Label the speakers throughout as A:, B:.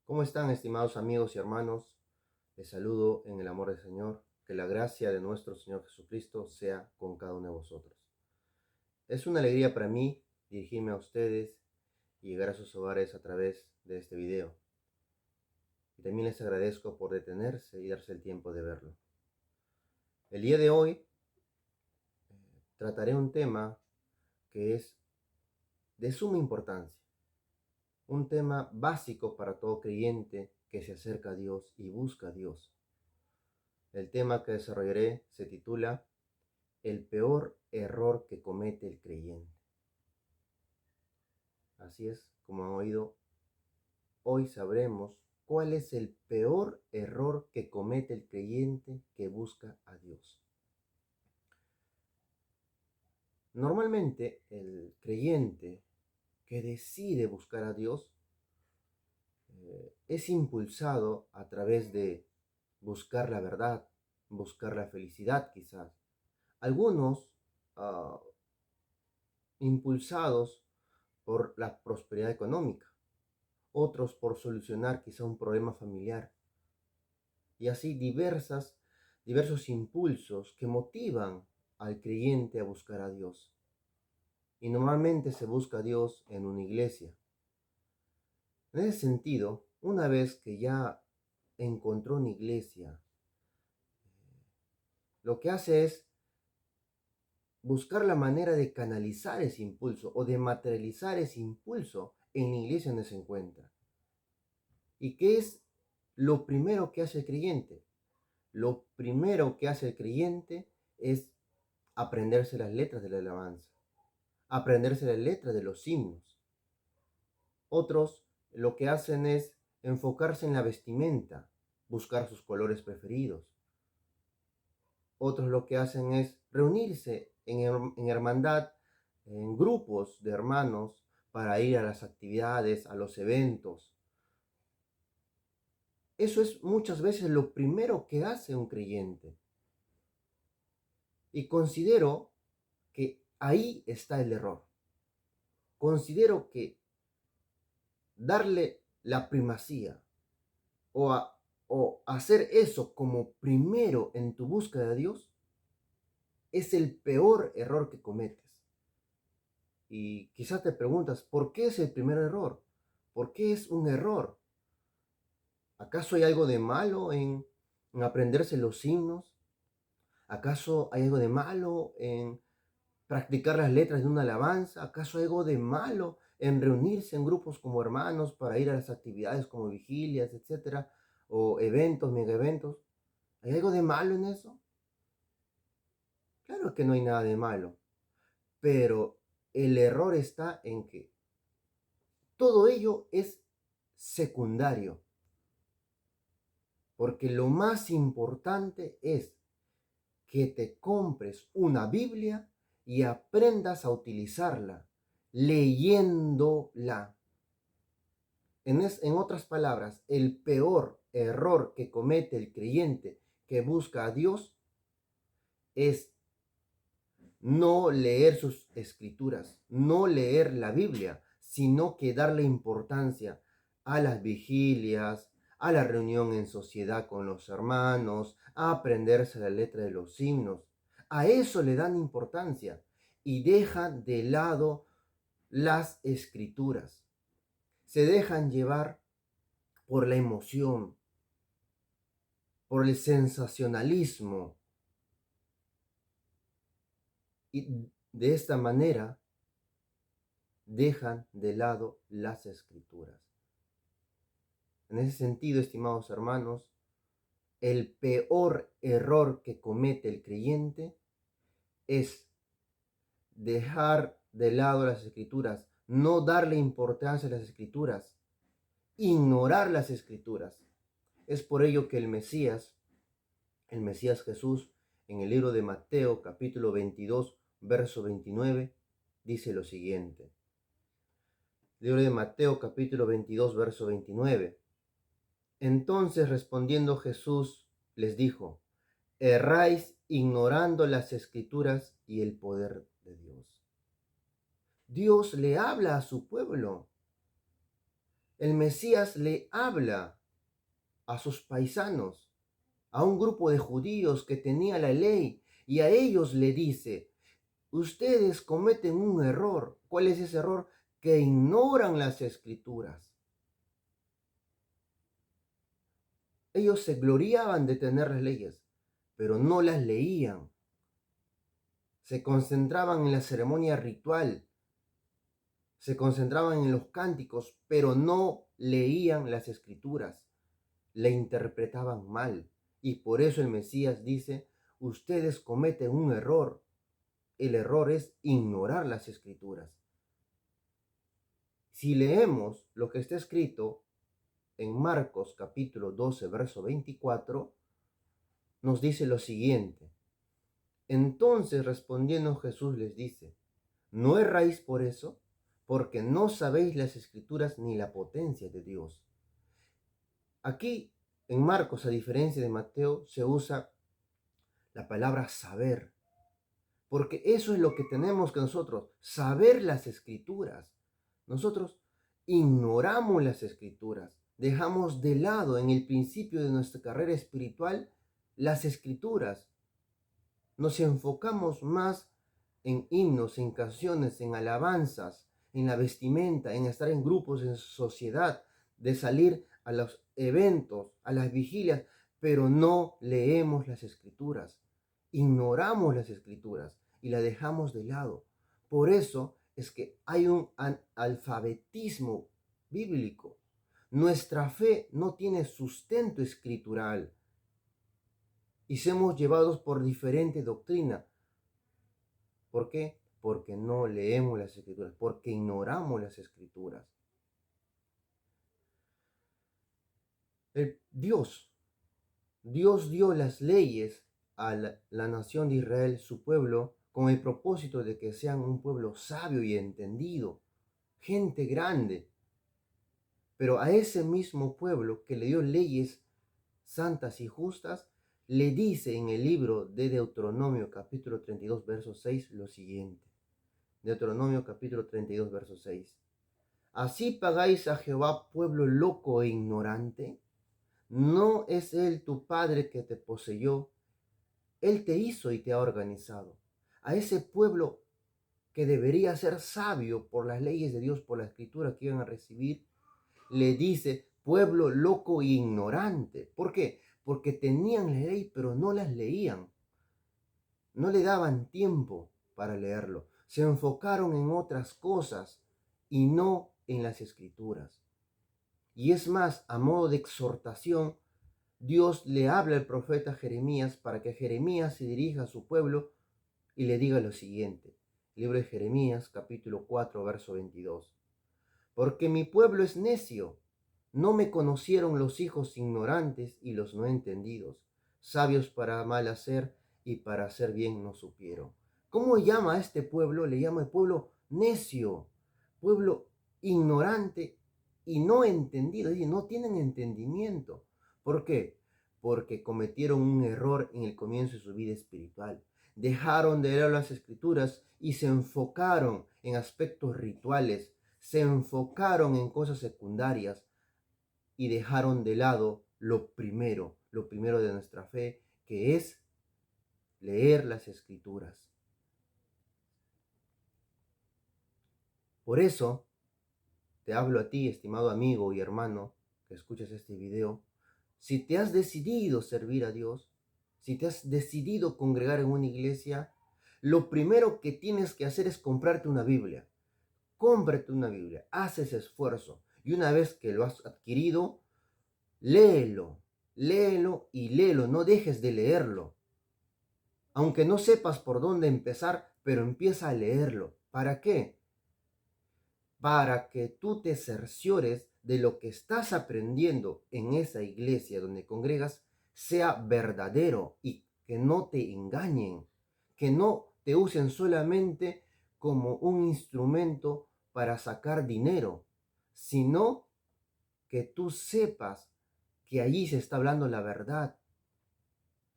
A: ¿Cómo están, estimados amigos y hermanos? Les saludo en el amor del Señor. Que la gracia de nuestro Señor Jesucristo sea con cada uno de vosotros. Es una alegría para mí dirigirme a ustedes y llegar a sus hogares a través de este video. Y también les agradezco por detenerse y darse el tiempo de verlo. El día de hoy trataré un tema que es de suma importancia. Un tema básico para todo creyente que se acerca a Dios y busca a Dios. El tema que desarrollaré se titula El peor error que comete el creyente. Así es, como han oído, hoy sabremos cuál es el peor error que comete el creyente que busca a Dios. Normalmente el creyente que decide buscar a Dios es impulsado a través de buscar la verdad, buscar la felicidad quizás. Algunos impulsados por la prosperidad económica, otros por solucionar quizá un problema familiar, y así diversos impulsos que motivan al creyente a buscar a Dios. Y normalmente se busca a Dios en una iglesia. En ese sentido, una vez que ya encontró una iglesia, lo que hace es buscar la manera de canalizar ese impulso o de materializar ese impulso en la iglesia donde se encuentra. ¿Y qué es lo primero que hace el creyente? Lo primero que hace el creyente es aprenderse las letras de la alabanza, aprenderse las letras de los himnos. Otros lo que hacen es enfocarse en la vestimenta, buscar sus colores preferidos. Otros lo que hacen es reunirse en hermandad, en grupos de hermanos, para ir a las actividades, a los eventos. Eso es muchas veces lo primero que hace un creyente. Y considero que ahí está el error. Considero que darle la primacía o, o hacer eso como primero en tu búsqueda de Dios es el peor error que cometes. Y quizás te preguntas, ¿por qué es el primer error? ¿Por qué es un error? ¿Acaso hay algo de malo en aprenderse los himnos? ¿Acaso hay algo de malo en practicar las letras de una alabanza? ¿Acaso hay algo de malo en reunirse en grupos como hermanos para ir a las actividades como vigilias, etcétera, o eventos, mega eventos? ¿Hay algo de malo en eso? Claro que no hay nada de malo, pero el error está en que todo ello es secundario, porque lo más importante es que te compres una Biblia y aprendas a utilizarla leyéndola. En otras palabras, el peor error que comete el creyente que busca a Dios es no leer sus escrituras, no leer la Biblia, sino que darle importancia a las vigilias, a la reunión en sociedad con los hermanos, a aprenderse la letra de los himnos. A eso le dan importancia y dejan de lado las escrituras. Se dejan llevar por la emoción, por el sensacionalismo, y de esta manera dejan de lado las escrituras. En ese sentido, estimados hermanos, el peor error que comete el creyente es dejar de lado las escrituras, no darle importancia a las escrituras, ignorar las escrituras. Es por ello que el Mesías Jesús, en el libro de Mateo capítulo 22, verso 29, dice lo siguiente. Libro de Mateo capítulo 22, verso 29. Entonces respondiendo Jesús les dijo, erráis ignorando las escrituras y el poder de Dios. Dios le habla a su pueblo. el Mesías le habla a sus paisanos, a un grupo de judíos que tenía la ley, y a ellos le dice: ustedes cometen un error. ¿Cuál es ese error? Que ignoran las escrituras. Ellos se gloriaban de tener las leyes, pero no las leían. Se concentraban en la ceremonia ritual, se concentraban en los cánticos, pero no leían las escrituras, le interpretaban mal. Y por eso el Mesías dice: ustedes cometen un error. El error es ignorar las escrituras. Si leemos lo que está escrito en Marcos capítulo 12, verso 24, nos dice lo siguiente: entonces respondiendo Jesús les dice: ¿no erráis por eso? Porque no sabéis las escrituras ni la potencia de Dios. Aquí en Marcos, a diferencia de Mateo, se usa la palabra saber, porque eso es lo que tenemos que nosotros, saber las escrituras. Nosotros ignoramos las escrituras, dejamos de lado en el principio de nuestra carrera espiritual las escrituras. Nos enfocamos más en himnos, en canciones, en alabanzas, en la vestimenta, en estar en grupos, en sociedad, de salir a los eventos, a las vigilias, pero no leemos las escrituras. Ignoramos las escrituras y las dejamos de lado. Por eso es que hay un analfabetismo bíblico. Nuestra fe no tiene sustento escritural y somos llevados por diferente doctrina. ¿Por qué? Porque no leemos las escrituras, porque ignoramos las escrituras. Dios dio las leyes a la nación de Israel, su pueblo, con el propósito de que sean un pueblo sabio y entendido, gente grande. Pero a ese mismo pueblo que le dio leyes santas y justas, le dice en el libro de Deuteronomio capítulo 32, verso 6 lo siguiente. Deuteronomio capítulo 32, verso 6. ¿Así pagáis a Jehová, pueblo loco e ignorante? ¿No es él tu padre que te poseyó? Él te hizo y te ha organizado. A ese pueblo que debería ser sabio por las leyes de Dios, por la escritura que iban a recibir, le dice pueblo loco e ignorante. ¿Por qué? Porque tenían la ley, pero no las leían. No le daban tiempo para leerlo. Se enfocaron en otras cosas y no en las escrituras. Y es más, a modo de exhortación, Dios le habla al profeta Jeremías para que Jeremías se dirija a su pueblo y le diga lo siguiente. Libro de Jeremías, capítulo 4, verso 22. Porque mi pueblo es necio, no me conocieron los hijos ignorantes y los no entendidos, sabios para mal hacer y para hacer bien no supieron. ¿Cómo llama a este pueblo? Le llama el pueblo necio, pueblo ignorante y no entendido, es decir, no tienen entendimiento. ¿Por qué? Porque cometieron un error en el comienzo de su vida espiritual. Dejaron de leer las escrituras y se enfocaron en aspectos rituales, se enfocaron en cosas secundarias y dejaron de lado lo primero de nuestra fe, que es leer las escrituras. Por eso te hablo a ti, estimado amigo y hermano, que escuchas este video. Si te has decidido servir a Dios, si te has decidido congregar en una iglesia, lo primero que tienes que hacer es comprarte una Biblia. Cómprate una Biblia, haz ese esfuerzo. Y una vez que lo has adquirido, léelo, léelo y léelo. No dejes de leerlo. Aunque no sepas por dónde empezar, pero empieza a leerlo. ¿Para qué? Para que tú te cerciores de lo que estás aprendiendo en esa iglesia donde congregas sea verdadero y que no te engañen, que no te usen solamente como un instrumento para sacar dinero, sino que tú sepas que allí se está hablando la verdad.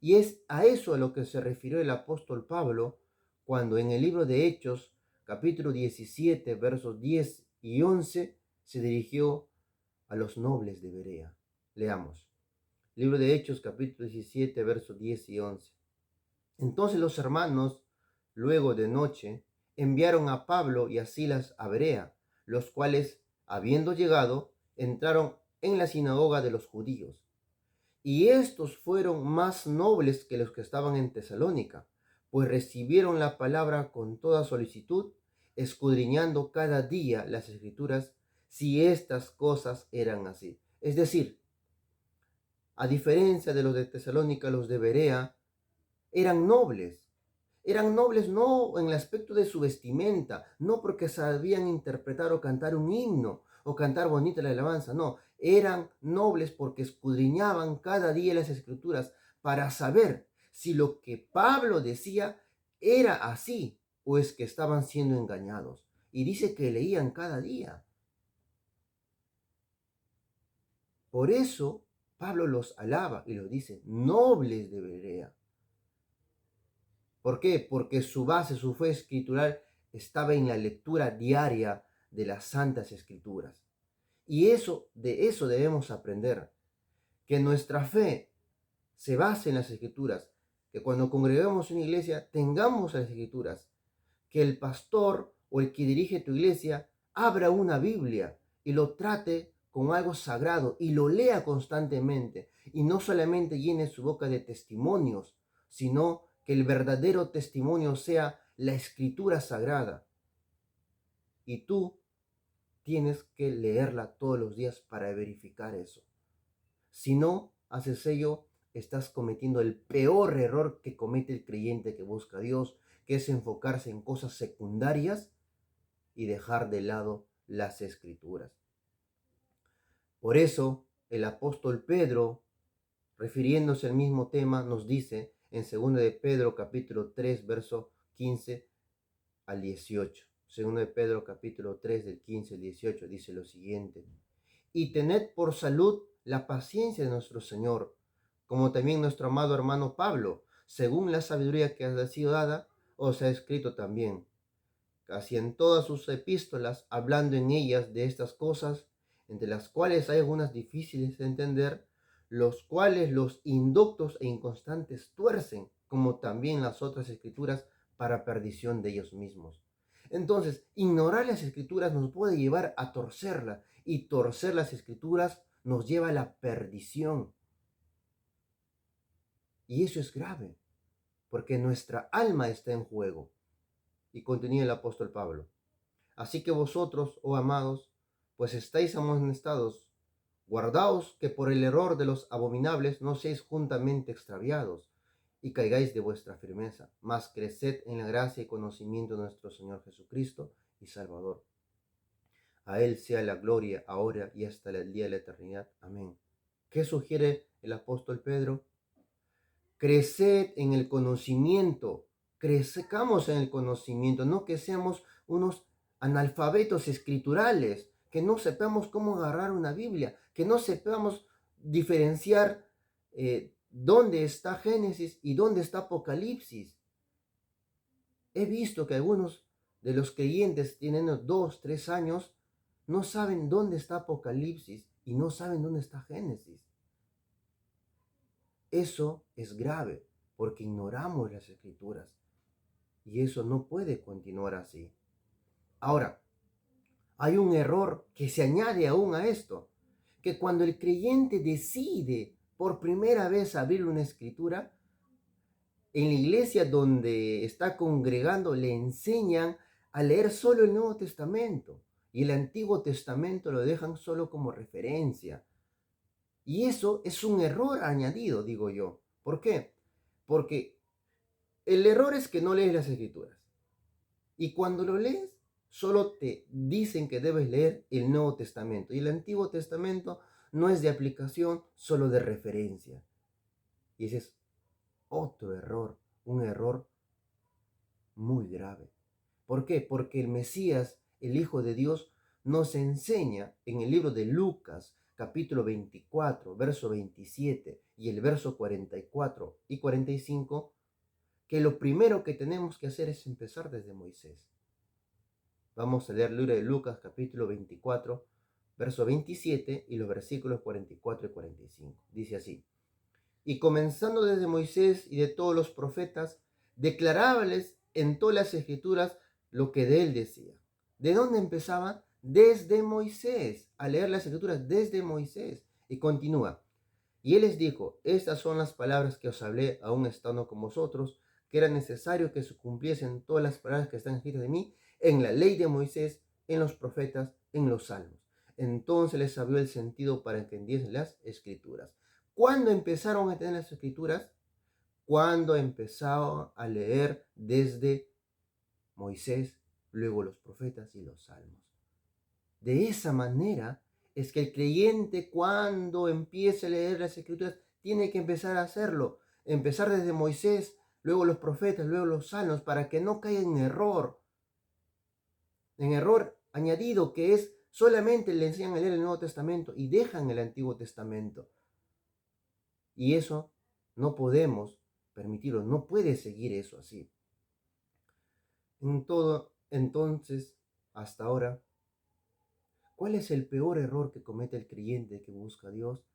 A: Y es a eso a lo que se refirió el apóstol Pablo cuando en el libro de Hechos, capítulo 17, versos 10 y 11, se dirigió a los nobles de Berea. Leamos. Libro de Hechos, capítulo 17, versos 10 y 11. Entonces los hermanos, luego de noche, enviaron a Pablo y a Silas a Berea, los cuales, habiendo llegado, entraron en la sinagoga de los judíos. Y estos fueron más nobles que los que estaban en Tesalónica, pues recibieron la palabra con toda solicitud, escudriñando cada día las escrituras, si estas cosas eran así. Es decir, a diferencia de los de Tesalónica, los de Berea eran nobles. Eran nobles no en el aspecto de su vestimenta, no porque sabían interpretar o cantar un himno o cantar bonita la alabanza, no, eran nobles porque escudriñaban cada día las escrituras para saber si lo que Pablo decía era así o es que estaban siendo engañados. Y dice que leían cada día. Por eso Pablo los alaba y los dice, nobles de Berea. ¿Por qué? Porque su base, su fe escritural estaba en la lectura diaria de las Santas Escrituras. Y de eso debemos aprender, que nuestra fe se base en las Escrituras, que cuando congregamos en una iglesia tengamos las Escrituras, que el pastor o el que dirige tu iglesia abra una Biblia y lo trate como algo sagrado y lo lea constantemente y no solamente llene su boca de testimonios, sino que el verdadero testimonio sea la escritura sagrada. Y tú tienes que leerla todos los días para verificar eso. Si no haces ello, estás cometiendo el peor error que comete el creyente que busca a Dios, que es enfocarse en cosas secundarias y dejar de lado las escrituras. Por eso el apóstol Pedro, refiriéndose al mismo tema, nos dice en 2 de Pedro capítulo 3, verso 15 al 18. 2 de Pedro capítulo 3 del 15 al 18 dice lo siguiente. Y tened por salud la paciencia de nuestro Señor, como también nuestro amado hermano Pablo, según la sabiduría que ha sido dada, os ha escrito también. Casi en todas sus epístolas, hablando en ellas de estas cosas, entre las cuales hay algunas difíciles de entender, los cuales los indoctos e inconstantes tuercen, como también las otras escrituras, para perdición de ellos mismos. Entonces, ignorar las escrituras nos puede llevar a torcerla, y torcer las escrituras nos lleva a la perdición. Y eso es grave, porque nuestra alma está en juego. Y continúa el apóstol Pablo. Así que vosotros, oh amados, pues estáis amonestados, guardaos que por el error de los abominables no seáis juntamente extraviados y caigáis de vuestra firmeza, mas creced en la gracia y conocimiento de nuestro Señor Jesucristo y Salvador. A Él sea la gloria ahora y hasta el día de la eternidad. Amén. ¿Qué sugiere el apóstol Pedro? Creced en el conocimiento, crezcamos en el conocimiento, no que seamos unos analfabetos escriturales, que no sepamos cómo agarrar una Biblia, que no sepamos diferenciar dónde está Génesis y dónde está Apocalipsis. He visto que algunos de los creyentes tienen 2, 3 años, no saben dónde está Apocalipsis y no saben dónde está Génesis. Eso es grave porque ignoramos las escrituras y eso no puede continuar así. Ahora, hay un error que se añade aún a esto, que cuando el creyente decide por primera vez abrir una escritura, en la iglesia donde está congregando le enseñan a leer solo el Nuevo Testamento y el Antiguo Testamento lo dejan solo como referencia. Y eso es un error añadido, digo yo. ¿Por qué? Porque el error es que no lees las escrituras. Y cuando lo lees, solo te dicen que debes leer el Nuevo Testamento. Y el Antiguo Testamento no es de aplicación, solo de referencia. Y ese es otro error, un error muy grave. ¿Por qué? Porque el Mesías, el Hijo de Dios, nos enseña en el libro de Lucas, capítulo 24, verso 27 y el verso 44 y 45, que lo primero que tenemos que hacer es empezar desde Moisés. Vamos a leer el libro de Lucas, capítulo 24, verso 27 y los versículos 44 y 45. Dice así: y comenzando desde Moisés y de todos los profetas, declarábales en todas las escrituras lo que de él decía. ¿De dónde empezaba? Desde Moisés, a leer las escrituras desde Moisés. Y continúa: y él les dijo: estas son las palabras que os hablé aún estando con vosotros, que era necesario que se cumpliesen todas las palabras que están escritas de mí en la ley de Moisés, en los profetas, en los salmos. Entonces les abrió el sentido para que entendiesen las escrituras. ¿Cuándo empezaron a entender las escrituras? Cuando empezaron a leer desde Moisés, luego los profetas y los salmos. De esa manera es que el creyente, cuando empiece a leer las escrituras, tiene que empezar a hacerlo. Empezar desde Moisés, luego los profetas, luego los salmos, para que no caiga en error añadido, que es solamente le enseñan a leer el Nuevo Testamento y dejan el Antiguo Testamento. Y eso no podemos permitirlo, no puede seguir eso así. En todo, entonces, hasta ahora, ¿cuál es el peor error que comete el creyente que busca a Dios?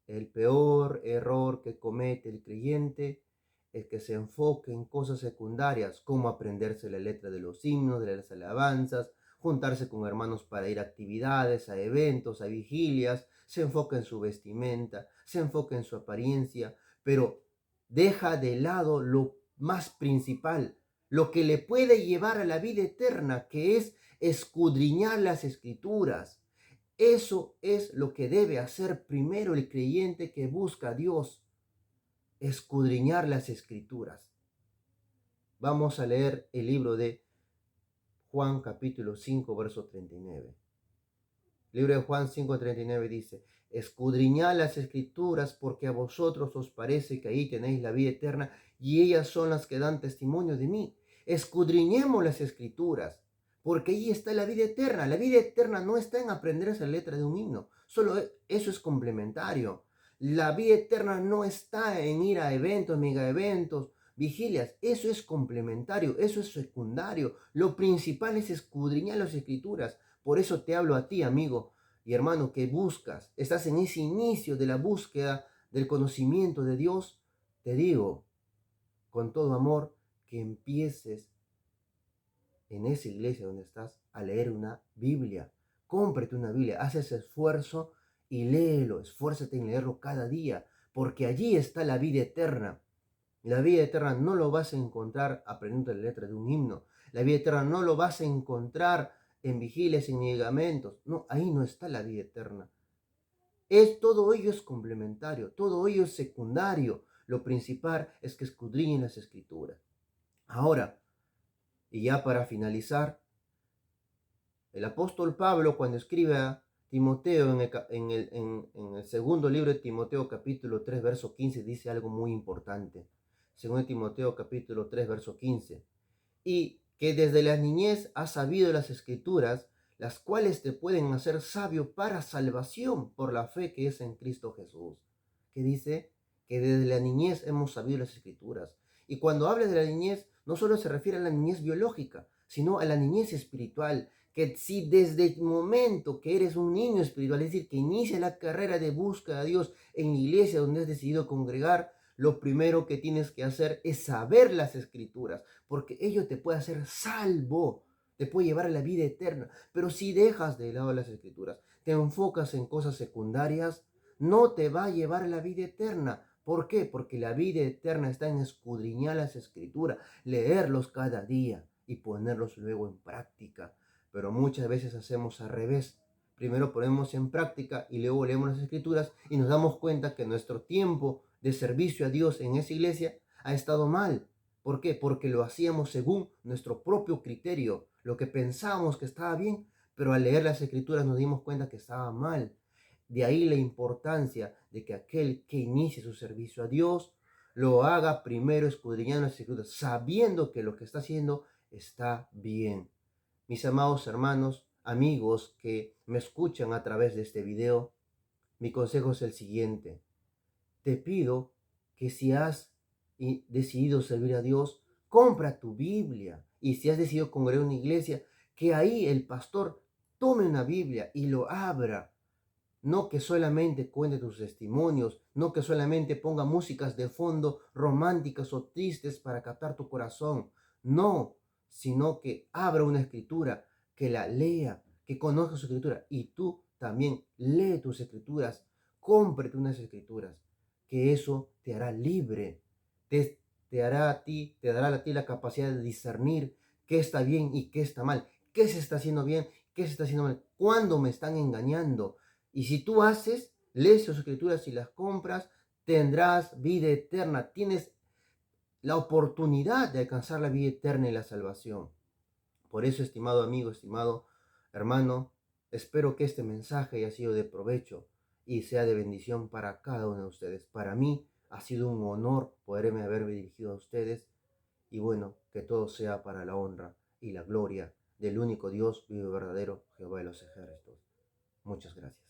A: El peor error que comete el creyente es que se enfoque en cosas secundarias, como aprenderse la letra de los himnos, de las alabanzas, juntarse con hermanos para ir a actividades, a eventos, a vigilias. Se enfoca en su vestimenta, se enfoca en su apariencia, pero deja de lado lo más principal, lo que le puede llevar a la vida eterna, que es escudriñar las escrituras. Eso es lo que debe hacer primero el creyente que busca a Dios: escudriñar las escrituras. Vamos a leer el libro de Juan capítulo 5, verso 39. El libro de Juan 5:39 dice: escudriñad las escrituras, porque a vosotros os parece que ahí tenéis la vida eterna, y ellas son las que dan testimonio de mí. Escudriñemos las escrituras, porque ahí está la vida eterna. La vida eterna no está en aprenderse la letra de un himno, solo eso es complementario. La vida eterna no está en ir a eventos, mega eventos, vigilias. Eso es complementario, eso es secundario. Lo principal es escudriñar las escrituras. Por eso te hablo a ti, amigo y hermano, que buscas, estás en ese inicio de la búsqueda del conocimiento de Dios. Te digo con todo amor que empieces en esa iglesia donde estás a leer una Biblia. Cómprate una Biblia, haz ese esfuerzo y léelo, esfuérzate en leerlo cada día, porque allí está la vida eterna. La vida eterna no lo vas a encontrar aprendiendo la letra de un himno. La vida eterna no lo vas a encontrar en vigilias, en ligamentos. No, ahí no está la vida eterna. Todo ello es complementario, todo ello es secundario. Lo principal es que escudriñen las escrituras. Ahora, y ya para finalizar, el apóstol Pablo, cuando escribe a Timoteo en el segundo libro de Timoteo capítulo 3 verso 15, dice algo muy importante. Segundo Timoteo capítulo 3 verso 15: y que desde la niñez has sabido las escrituras, las cuales te pueden hacer sabio para salvación por la fe que es en Cristo Jesús. Que dice que desde la niñez hemos sabido las escrituras. Y cuando habla de la niñez, no solo se refiere a la niñez biológica, sino a la niñez espiritual. Que si desde el momento que eres un niño espiritual, es decir, que inicia la carrera de búsqueda a Dios en la iglesia donde has decidido congregar, lo primero que tienes que hacer es saber las escrituras, porque ello te puede hacer salvo, te puede llevar a la vida eterna. Pero si dejas de lado las escrituras, te enfocas en cosas secundarias, no te va a llevar a la vida eterna. ¿Por qué? Porque la vida eterna está en escudriñar las escrituras, leerlos cada día y ponerlos luego en práctica. Pero muchas veces hacemos al revés. Primero ponemos en práctica y luego leemos las escrituras y nos damos cuenta que nuestro tiempo de servicio a Dios en esa iglesia ha estado mal. ¿Por qué? Porque lo hacíamos según nuestro propio criterio, lo que pensábamos que estaba bien, pero al leer las escrituras nos dimos cuenta que estaba mal. De ahí la importancia de que aquel que inicie su servicio a Dios lo haga primero escudriñando las escrituras, sabiendo que lo que está haciendo está bien. Mis amados hermanos, amigos que me escuchan a través de este video, mi consejo es el siguiente. Te pido que si has decidido servir a Dios, compra tu Biblia. Y si has decidido congregar una iglesia, que ahí el pastor tome una Biblia y lo abra. No que solamente cuente tus testimonios, no que solamente ponga músicas de fondo románticas o tristes para captar tu corazón. No, sino que abra una escritura, que la lea, que conozca su escritura. Y tú también lee tus escrituras, cómprate unas escrituras, que eso te hará libre, te hará a ti, te dará a ti la capacidad de discernir qué está bien y qué está mal, qué se está haciendo bien, qué se está haciendo mal, cuándo me están engañando. Y si tú lees sus escrituras y las compras, tendrás vida eterna. Tienes la oportunidad de alcanzar la vida eterna y la salvación. Por eso, estimado amigo, estimado hermano, espero que este mensaje haya sido de provecho y sea de bendición para cada uno de ustedes. Para mí ha sido un honor poderme haberme dirigido a ustedes y bueno, que todo sea para la honra y la gloria del único Dios vivo y verdadero, Jehová de los ejércitos. Muchas gracias.